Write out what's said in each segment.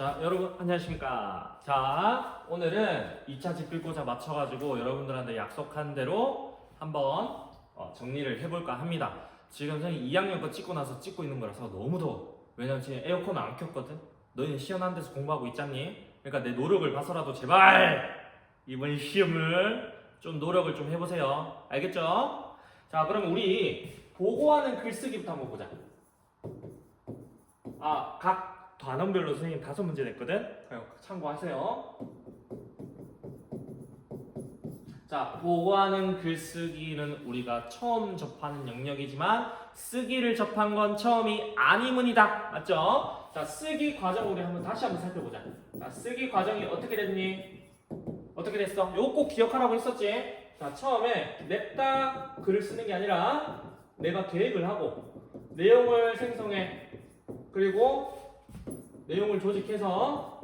자, 여러분 안녕하십니까. 자, 오늘은 2차 집필고사 맞춰가지고 여러분들한테 약속한 대로 한번 정리를 해볼까 합니다. 지금 선생님 2학년 거 찍고 나서 찍고 있는 거라서 너무 더워. 왜냐면 지금 에어컨 안 켰거든. 너희는 시원한 데서 공부하고 있잖니. 그러니까 내 노력을 봐서라도 제발 이번 시험을 좀 노력을 좀 해보세요. 알겠죠? 자, 그럼 우리 보고하는 글쓰기부터 한번 보자. 각 단원별로 선생님 5문제 냈거든? 참고하세요. 자, 보고하는 글쓰기는 우리가 처음 접하는 영역이지만 쓰기를 접한 건 처음이 아니문이다. 맞죠? 자, 쓰기 과정 우리 다시 한번 살펴보자. 자, 쓰기 과정이 어떻게 됐니? 어떻게 됐어? 요거 꼭 기억하라고 했었지? 자, 처음에 냅다 글을 쓰는 게 아니라 내가 계획을 하고 내용을 생성해. 그리고 내용을 조직해서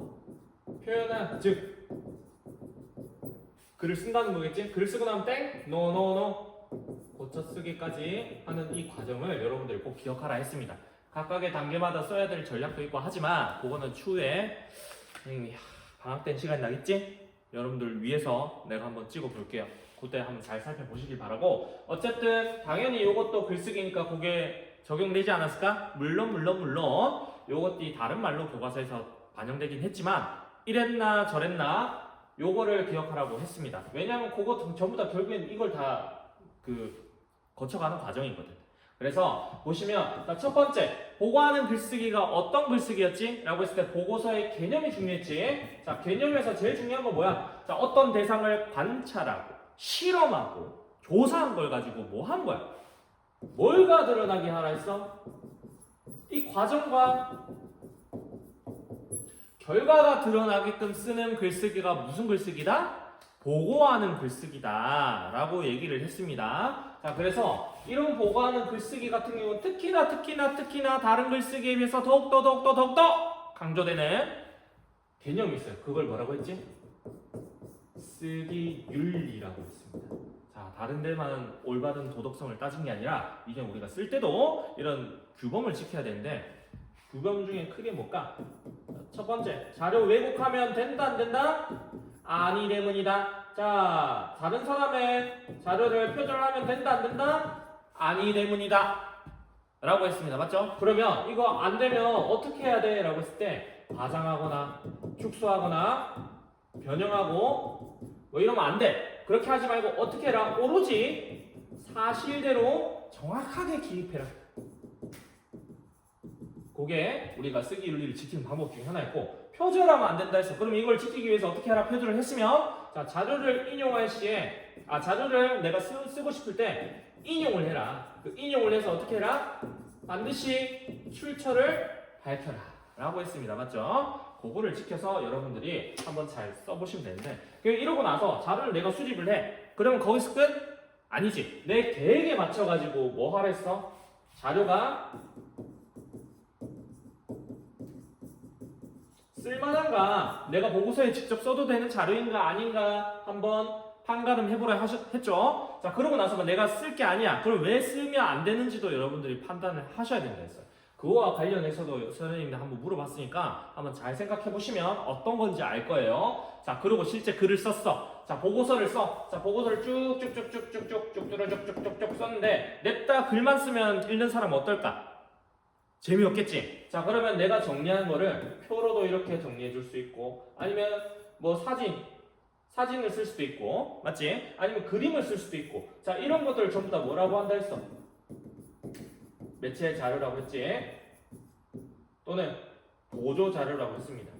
표현한, 즉 글을 쓴다는 거겠지? 글을 쓰고 나면 땡, 노 고쳐 쓰기까지 하는 이 과정을 여러분들이 꼭 기억하라 했습니다. 각각의 단계마다 써야 될 전략도 있고 하지만 그거는 추후에 선생님이 방학 때 시간이 나겠지? 여러분들 위해서 내가 한번 찍어 볼게요. 그때 한번 잘 살펴보시길 바라고, 어쨌든 당연히 이것도 글쓰기니까 그게 적용되지 않았을까? 물론 요것이 다른 말로 교과서에서 반영되긴 했지만 이랬나 저랬나 요거를 기억하라고 했습니다. 왜냐하면 그거 전부 다 결국엔 이걸 다 거쳐가는 과정이거든. 그래서 보시면, 자, 첫 번째 보고하는 글쓰기가 어떤 글쓰기였지? 라고 했을 때 보고서의 개념이 중요했지. 자, 개념에서 제일 중요한 건 뭐야? 자, 어떤 대상을 관찰하고 실험하고 조사한 걸 가지고 뭐 한 거야? 뭘가 드러나게 하라 했어? 이 과정과 결과가 드러나게끔 쓰는 글쓰기가 무슨 글쓰기다? 보고하는 글쓰기다 라고 얘기를 했습니다. 자, 그래서 이런 보고하는 글쓰기 같은 경우는 특히나 다른 글쓰기에 비해서 더욱더 강조되는 개념이 있어요. 그걸 뭐라고 했지? 쓰기 윤리라고 했습니다. 자, 다른 데만 올바른 도덕성을 따진 게 아니라 이제 우리가 쓸 때도 이런 규범을 지켜야 되는데, 규범 중에 크게 뭘까? 첫 번째, 자료 왜곡하면 된다 안 된다? 아니 때문이다. 자, 다른 사람의 자료를 표절하면 된다 안 된다? 아니 때문이다 라고 했습니다. 맞죠? 그러면 이거 안 되면 어떻게 해야 돼? 라고 했을 때 과장하거나 축소하거나 변형하고 뭐 이러면 안 돼. 그렇게 하지 말고 어떻게 해라? 오로지 사실대로 정확하게 기입해라. 그게 우리가 쓰기 윤리를 지키는 방법 중에 하나였고, 표절하면 안 된다 했어. 그럼 이걸 지키기 위해서 어떻게 하라? 표절을 했으면, 자, 자료를 인용할 시에, 자료를 내가 쓰고 싶을 때 인용을 해라. 그 인용을 해서 어떻게 해라? 반드시 출처를 밝혀라 라고 했습니다. 맞죠? 그거를 지켜서 여러분들이 한번 잘 써보시면 되는데, 이러고 나서 자료를 내가 수집을 해. 그러면 거기서 끝? 아니지. 내 계획에 맞춰가지고 뭐 하라 했어? 자료가 쓸만한가? 내가 보고서에 직접 써도 되는 자료인가 아닌가 한번 판가름 해보라 했죠? 자, 그러고 나서 내가 쓸 게 아니야. 그럼 왜 쓰면 안 되는지도 여러분들이 판단을 하셔야 된다 했어요. 그거와 관련해서도 선생님들 한번 물어봤으니까 한번 잘 생각해 보시면 어떤 건지 알 거예요. 자, 그리고 실제 글을 썼어. 자, 보고서를 써. 자, 보고서를 쭉쭉쭉쭉쭉쭉쭉쭉쭉쭉 썼는데 냅다 글만 쓰면 읽는 사람은 어떨까? 재미없겠지? 자, 그러면 내가 정리한 거를 표로도 이렇게 정리해 줄 수 있고, 아니면 뭐 사진을 쓸 수도 있고, 맞지? 아니면 그림을 쓸 수도 있고, 자, 이런 것들을 전부 다 뭐라고 한다 했어? 매체 자료라고 했지? 또는 보조 자료라고 했습니다.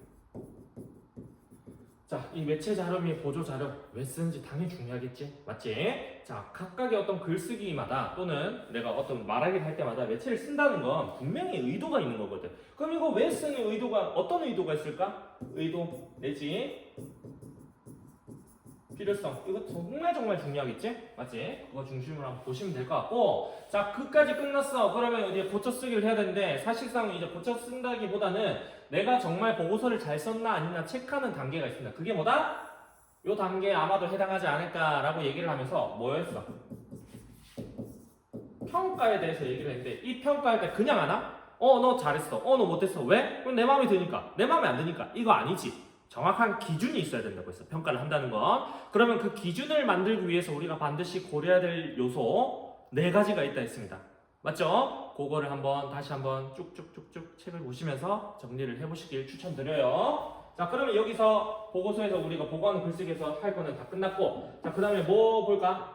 자, 이 매체 자료 및 보조 자료 왜 쓰는지 당연히 중요하겠지? 맞지? 자, 각각의 어떤 글쓰기마다 또는 내가 어떤 말하기를 할 때마다 매체를 쓴다는 건 분명히 의도가 있는 거거든. 그럼 이거 왜 쓰는 의도가, 어떤 의도가 있을까? 의도 내지 필요성. 이거 정말 중요하겠지? 맞지? 그거 중심으로 한번 보시면 될 것 같고, 자, 그까지 끝났어. 그러면 이제 고쳐 쓰기를 해야 되는데, 사실상 이제 고쳐 쓴다기보다는 내가 정말 보고서를 잘 썼나 아니나 체크하는 단계가 있습니다. 그게 뭐다? 요 단계에 아마도 해당하지 않을까라고 얘기를 하면서 뭐였어? 평가에 대해서 얘기를 했는데, 이 평가할 때 그냥 하나? 너 잘했어. 너 못했어. 왜? 그럼 내 마음에 드니까. 내 마음에 안 드니까. 이거 아니지. 정확한 기준이 있어야 된다고 했어. 평가를 한다는 건. 그러면 그 기준을 만들기 위해서 우리가 반드시 고려해야 될 요소 4가지가 있다 했습니다. 맞죠? 그거를 다시 한번 쭉쭉쭉쭉 책을 보시면서 정리를 해보시길 추천드려요. 자, 그러면 여기서 보고서에서 우리가 보고하는 글쓰기에서 할 거는 다 끝났고, 자, 그 다음에 뭐 볼까?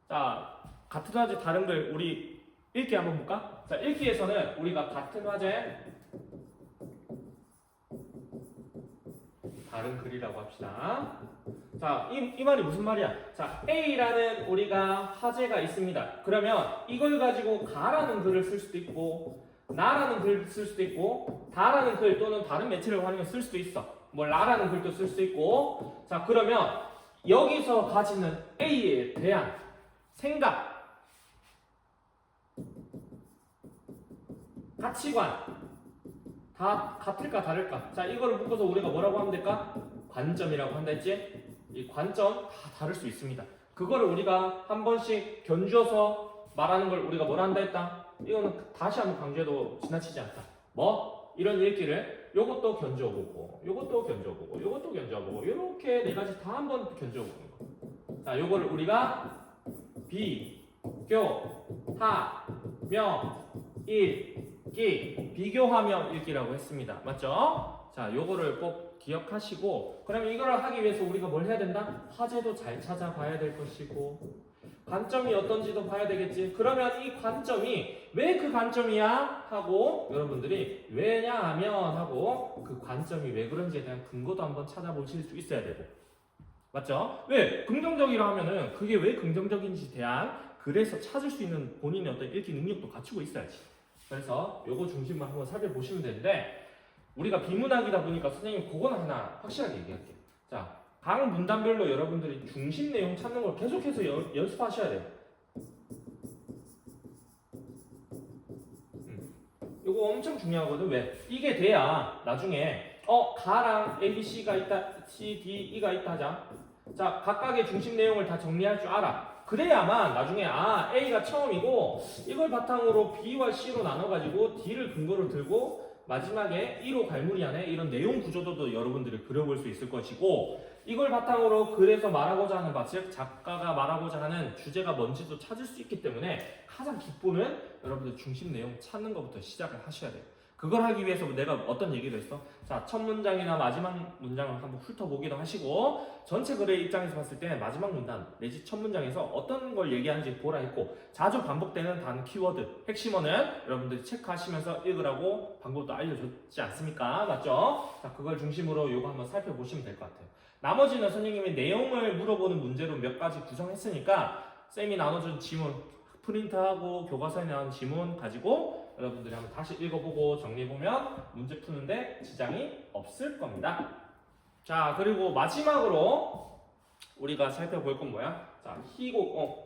자, 같은 화제 다른 글 우리 읽기 한번 볼까? 자, 읽기에서는 우리가 같은 화제 다른 글이라고 합시다. 자, 이 말이 무슨 말이야? 자, A라는 우리가 화제가 있습니다. 그러면 이걸 가지고 가라는 글을 쓸 수도 있고, 나라는 글을 쓸 수도 있고, 다라는 글 또는 다른 매체를 활용해서 쓸 수도 있어. 뭐 라라는 글도 쓸 수도 있고. 자, 그러면 여기서 가지는 A에 대한 생각, 가치관 다 같을까 다를까? 자, 이거를 묶어서 우리가 뭐라고 하면 될까? 관점이라고 한다 했지? 이 관점 다 다를 수 있습니다. 그거를 우리가 한 번씩 견주어서 말하는 걸 우리가 뭐라 한다 했다? 이거는 다시 한번 강조해도 지나치지 않다. 뭐? 이런 읽기를 요것도 견주어보고, 요것도 견주어보고, 요것도 견주어보고, 요렇게 4가지 다 한번 견주어보는 거. 자, 요거를 우리가 비교하며 읽기라고 했습니다. 맞죠? 자, 요거를 꼭 기억하시고, 그러면 이걸 하기 위해서 우리가 뭘 해야 된다? 화제도 잘 찾아봐야 될 것이고, 관점이 어떤지도 봐야 되겠지. 그러면 이 관점이 왜 그 관점이야? 하고 여러분들이 왜냐하면 하고 그 관점이 왜 그런지에 대한 근거도 한번 찾아보실 수 있어야 되고. 맞죠? 왜? 긍정적이라 하면은 그게 왜 긍정적인지 대한 그래서 찾을 수 있는 본인의 어떤 읽기 능력도 갖추고 있어야지. 그래서 요거 중심만 한번 살펴보시면 되는데, 우리가 비문학이다 보니까 선생님 그거는 하나 확실하게 얘기할게요. 자, 각 문단별로 여러분들이 중심 내용 찾는 걸 계속해서 연습하셔야 돼요. 이거 엄청 중요하거든. 왜? 이게 돼야 나중에 가랑 A, B, C가 있다, C, D, E가 있다 하자. 자, 각각의 중심 내용을 다 정리할 줄 알아. 그래야만 나중에 A가 처음이고 이걸 바탕으로 B와 C로 나눠가지고 D를 근거로 들고 마지막에 1호 갈무리 안에 이런 내용 구조도 여러분들이 그려볼 수 있을 것이고, 이걸 바탕으로 글에서 말하고자 하는 바, 즉 작가가 말하고자 하는 주제가 뭔지도 찾을 수 있기 때문에 가장 기본은 여러분들 중심 내용 찾는 것부터 시작을 하셔야 돼요. 그걸 하기 위해서 내가 어떤 얘기를 했어? 자, 첫 문장이나 마지막 문장을 한번 훑어보기도 하시고, 전체 글의 입장에서 봤을 때 마지막 문단 내지 첫 문장에서 어떤 걸 얘기하는지 보라 했고, 자주 반복되는 단어 키워드 핵심어는 여러분들이 체크하시면서 읽으라고 방법도 알려줬지 않습니까? 맞죠? 자, 그걸 중심으로 이거 한번 살펴보시면 될 것 같아요. 나머지는 선생님이 내용을 물어보는 문제로 몇 가지 구성했으니까 쌤이 나눠준 지문 프린트하고 교과서에 나온 지문 가지고 여러분들이 한번 다시 읽어보고 정리해보면 문제 푸는데 지장이 없을 겁니다. 자, 그리고 마지막으로 우리가 살펴볼 건 뭐야? 자, sorry.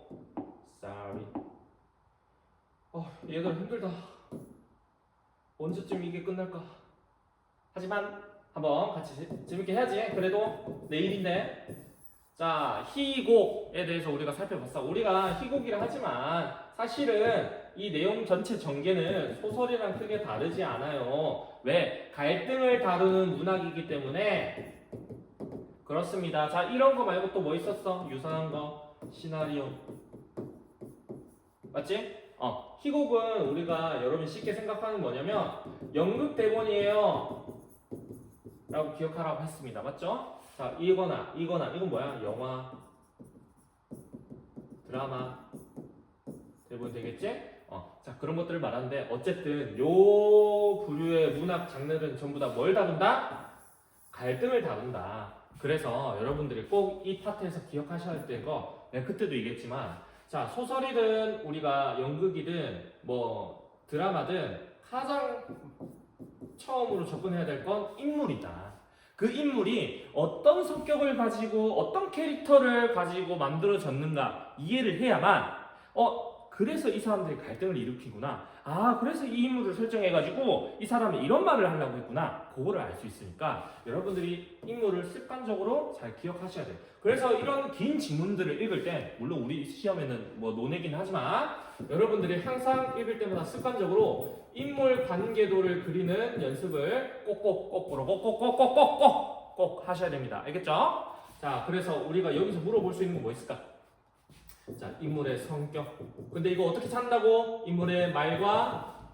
얘들 힘들다. 언제쯤 이게 끝날까? 하지만 한번 같이 재밌게 해야지. 그래도 내일인데. 자, 희곡에 대해서 우리가 살펴봤어. 우리가 희곡이라 하지만 사실은 이 내용 전체 전개는 소설이랑 크게 다르지 않아요. 왜? 갈등을 다루는 문학이기 때문에 그렇습니다. 자, 이런 거 말고 또 뭐 있었어? 유사한 거. 시나리오. 맞지? 희곡은 우리가 여러분 쉽게 생각하는 뭐냐면 연극 대본이에요 라고 기억하라고 했습니다. 맞죠? 자, 이건 뭐야? 영화, 드라마, 대본 되겠지? 자, 그런 것들을 말하는데 어쨌든 요 부류의 문학 장르는 전부 다 뭘 다룬다? 갈등을 다룬다. 그래서 여러분들이 꼭 이 파트에서 기억하셔야 될 거, 내가 그때도 얘기했지만, 자, 소설이든 우리가 연극이든 뭐 드라마든 가장 처음으로 접근해야 될 건 인물이다. 그 인물이 어떤 성격을 가지고 어떤 캐릭터를 가지고 만들어졌는가 이해를 해야만 그래서 이 사람들이 갈등을 일으키구나. 그래서 이 인물을 설정해가지고 이 사람이 이런 말을 하려고 했구나. 그거를 알 수 있으니까 여러분들이 인물을 습관적으로 잘 기억하셔야 돼요. 그래서 이런 긴 지문들을 읽을 때, 물론 우리 시험에는 뭐 논외긴 하지만 여러분들이 항상 읽을 때마다 습관적으로 인물 관계도를 그리는 연습을 꼭꼭꼭꼭 하셔야 됩니다. 알겠죠? 자, 그래서 우리가 여기서 물어볼 수 있는 건 뭐 있을까? 자, 인물의 성격. 근데 이거 어떻게 찾는다고? 인물의 말과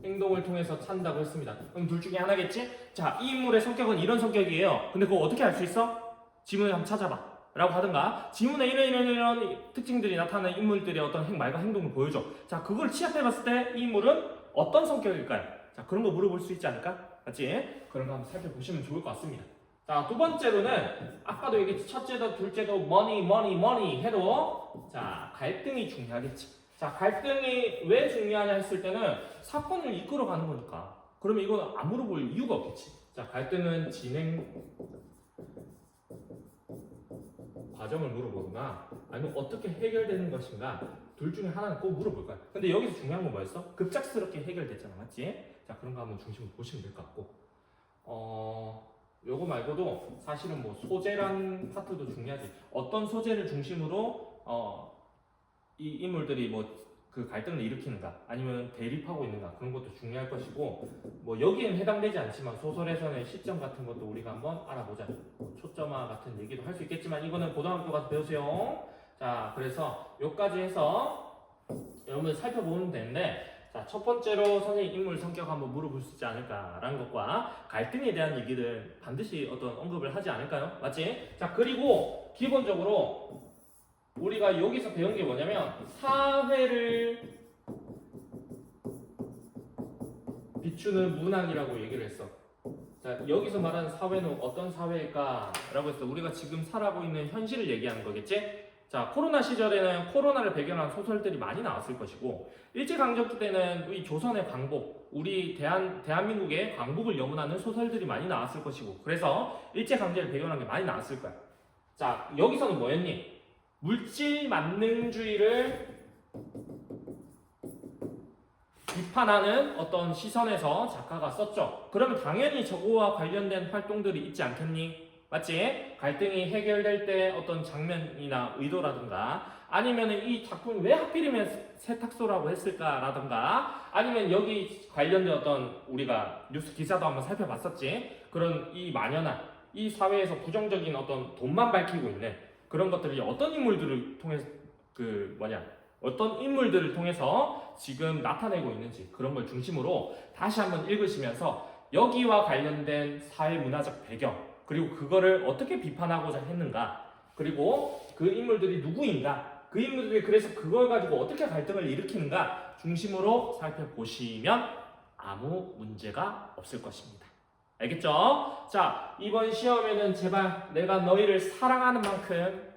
행동을 통해서 찾는다고 했습니다. 그럼 둘 중에 하나겠지? 자, 이 인물의 성격은 이런 성격이에요. 근데 그거 어떻게 알 수 있어? 지문을 한번 찾아봐. 라고 하든가, 지문에 이런 특징들이 나타나는 인물들의 어떤 말과 행동을 보여줘. 자, 그걸 취합해봤을 때 이 인물은 어떤 성격일까요? 자, 그런 거 물어볼 수 있지 않을까? 맞지? 그런 거 한번 살펴보시면 좋을 것 같습니다. 자, 두 번째로는 아까도 얘기했지. 첫째도 둘째도 money 해도 자, 갈등이 중요하겠지. 자, 갈등이 왜 중요하냐 했을 때는 사건을 이끌어가는 거니까. 그러면 이건 안 물어볼 이유가 없겠지. 자, 갈등은 진행 과정을 물어보거나 아니면 어떻게 해결되는 것인가, 둘 중에 하나는 꼭 물어볼 거야. 근데 여기서 중요한 건 뭐였어? 급작스럽게 해결됐잖아, 맞지? 자, 그런 거 한번 중심으로 보시면 될 것 같고, 요거 말고도 사실은 뭐 소재란 파트도 중요하지. 어떤 소재를 중심으로 이 인물들이 뭐 그 갈등을 일으키는가, 아니면 대립하고 있는가, 그런 것도 중요할 것이고, 뭐 여기에는 해당되지 않지만 소설에서는 시점 같은 것도 우리가 한번 알아보자. 뭐 초점화 같은 얘기도 할 수 있겠지만 이거는 고등학교 가서 배우세요. 자, 그래서 여기까지 해서 여러분 살펴보면 되는데, 자, 첫 번째로 선생님 인물 성격 한번 물어볼 수 있지 않을까라는 것과 갈등에 대한 얘기를 반드시 어떤 언급을 하지 않을까요? 맞지? 자, 그리고 기본적으로 우리가 여기서 배운 게 뭐냐면 사회를 비추는 문학이라고 얘기를 했어. 자, 여기서 말하는 사회는 어떤 사회일까? 라고 했어. 우리가 지금 살아가고 있는 현실을 얘기하는 거겠지? 자, 코로나 시절에는 코로나를 배경한 소설들이 많이 나왔을 것이고, 일제강점기 때는 이 조선의 광복, 우리 대한민국의 광복을 염원하는 소설들이 많이 나왔을 것이고, 그래서 일제강점기를 배경한 게 많이 나왔을 거야. 자, 여기서는 뭐였니? 물질 만능주의를 비판하는 어떤 시선에서 작가가 썼죠. 그러면 당연히 저거와 관련된 활동들이 있지 않겠니? 맞지? 갈등이 해결될 때 어떤 장면이나 의도라든가, 아니면 이 작품이 왜 하필이면 세탁소라고 했을까라든가, 아니면 여기 관련된 어떤 우리가 뉴스 기사도 한번 살펴봤었지. 그런 이 만연한 이 사회에서 부정적인 어떤 돈만 밝히고 있는 그런 것들이 어떤 인물들을 통해서 어떤 인물들을 통해서 지금 나타내고 있는지, 그런 걸 중심으로 다시 한번 읽으시면서 여기와 관련된 사회문화적 배경, 그리고 그거를 어떻게 비판하고자 했는가, 그리고 그 인물들이 누구인가, 그 인물들이 그래서 그걸 가지고 어떻게 갈등을 일으키는가 중심으로 살펴보시면 아무 문제가 없을 것입니다. 알겠죠? 자, 이번 시험에는 제발 내가 너희를 사랑하는 만큼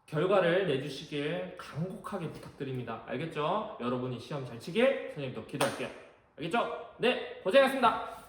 결과를 내주시길 간곡하게 부탁드립니다. 알겠죠? 여러분이 시험 잘 치길 선생님도 기도할게요. 알겠죠? 네, 고생하셨습니다.